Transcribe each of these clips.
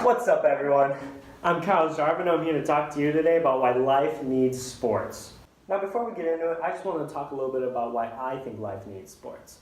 What's up, everyone? I'm Kyle Jarvin. I'm here to talk to you today about why life needs sports. Now, before we get into it, I just want to talk a little bit about why I think life needs sports.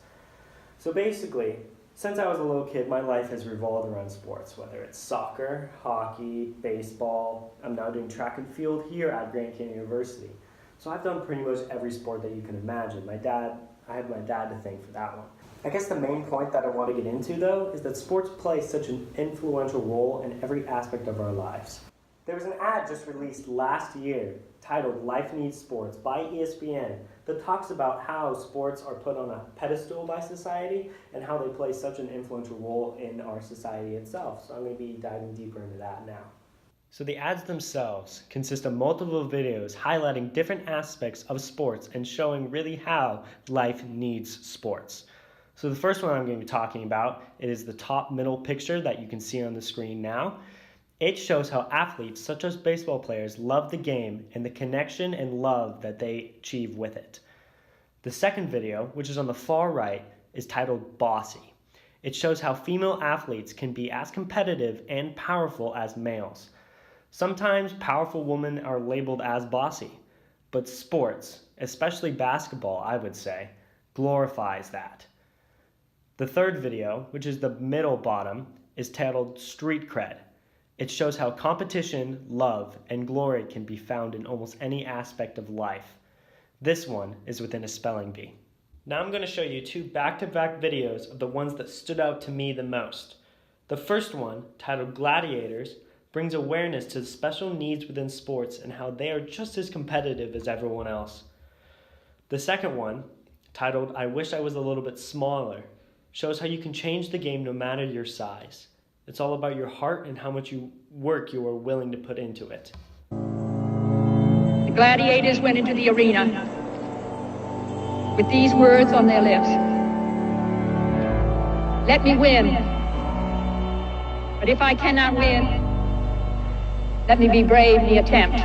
So basically, since I was a little kid, my life has revolved around sports, whether it's soccer, hockey, baseball. I'm now doing track and field here at Grand Canyon University. So I've done pretty much every sport that you can imagine. I had my dad to thank for that one. I guess the main point that I want to get into, though, is that sports play such an influential role in every aspect of our lives. There was an ad just released last year titled Life Needs Sports by ESPN that talks about how sports are put on a pedestal by society and how they play such an influential role in our society itself. So I'm going to be diving deeper into that now. So the ads themselves consist of multiple videos highlighting different aspects of sports and showing really how life needs sports. So the first one I'm going to be talking about is the top middle picture that you can see on the screen now. It shows how athletes such as baseball players love the game and the connection and love that they achieve with it. The second video, which is on the far right, is titled Bossy. It shows how female athletes can be as competitive and powerful as males. Sometimes powerful women are labeled as bossy, but sports, especially basketball, I would say, glorifies that. The third video, which is the middle bottom, is titled Street Cred. It shows how competition, love, and glory can be found in almost any aspect of life. This one is within a spelling bee. Now I'm going to show you two back-to-back videos of the ones that stood out to me the most. The first one, titled Gladiators, brings awareness to the special needs within sports and how they are just as competitive as everyone else. The second one, titled I Wish I Was a Little Bit Smaller, shows how you can change the game no matter your size. It's all about your heart and how much work you are willing to put into it. The gladiators went into the arena with these words on their lips. Let me win. But if I cannot win, let me be brave in the attempt.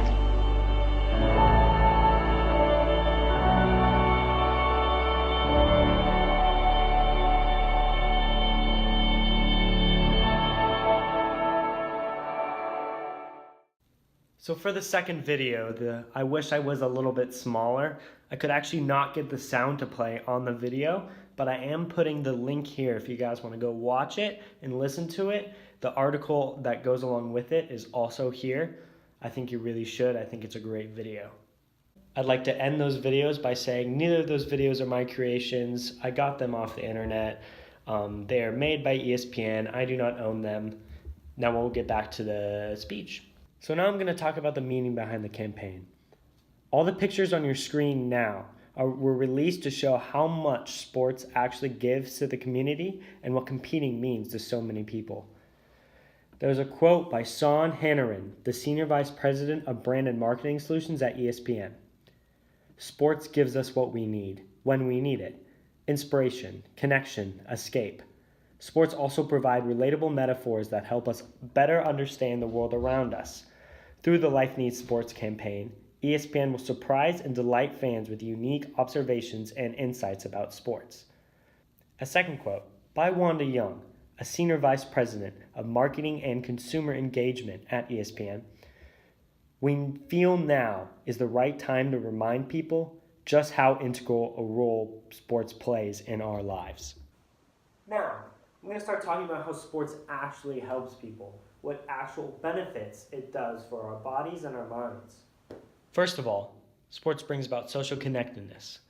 So for the second video, I wish I was a little bit smaller, I could actually not get the sound to play on the video, but I am putting the link here if you guys want to go watch it and listen to it. The article that goes along with it is also here. I think you really should. I think it's a great video. I'd like to end those videos by saying neither of those videos are my creations. I got them off the internet. They are made by ESPN. I do not own them. Now we'll get back to the speech. So now I'm going to talk about the meaning behind the campaign. All the pictures on your screen now were released to show how much sports actually gives to the community and what competing means to so many people. There's a quote by Sean Hannaran, the Senior Vice President of Brand and Marketing Solutions at ESPN. Sports gives us what we need, when we need it. Inspiration, connection, escape. Sports also provide relatable metaphors that help us better understand the world around us. Through the Life Needs Sports campaign, ESPN will surprise and delight fans with unique observations and insights about sports. A second quote by Wanda Young, a Senior Vice President of Marketing and Consumer Engagement at ESPN. We feel now is the right time to remind people just how integral a role sports plays in our lives. Now, I'm going to start talking about how sports actually helps people, what actual benefits it does for our bodies and our minds. First of all, sports brings about social connectedness.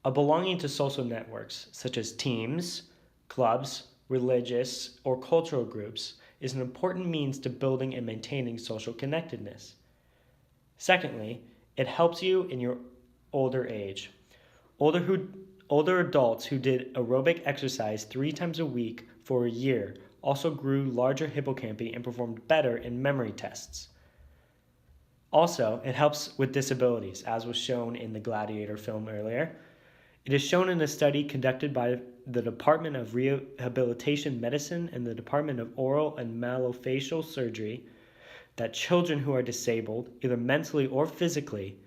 A belonging to social networks such as teams, clubs, religious, or cultural groups is an important means to building and maintaining social connectedness. Secondly, it helps you in your older age. Older adults who did aerobic exercise 3 times a week for a year also grew larger hippocampi and performed better in memory tests. Also, it helps with disabilities, as was shown in the Gladiator film earlier. It is shown in a study conducted by the Department of Rehabilitation Medicine and the Department of Oral and Maxillofacial Surgery that children who are disabled, either mentally or physically,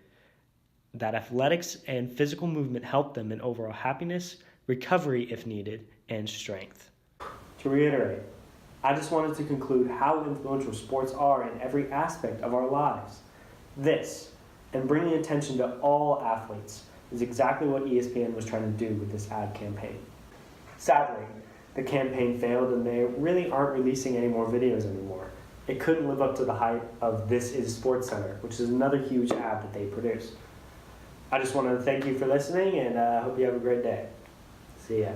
that athletics and physical movement help them in overall happiness, recovery if needed, and strength. To reiterate, I just wanted to conclude how influential sports are in every aspect of our lives. This, and bringing attention to all athletes, is exactly what ESPN was trying to do with this ad campaign. Sadly, the campaign failed and they really aren't releasing any more videos anymore. It couldn't live up to the hype of This Is SportsCenter, which is another huge ad that they produce. I just wanted to thank you for listening, and I hope you have a great day. See ya.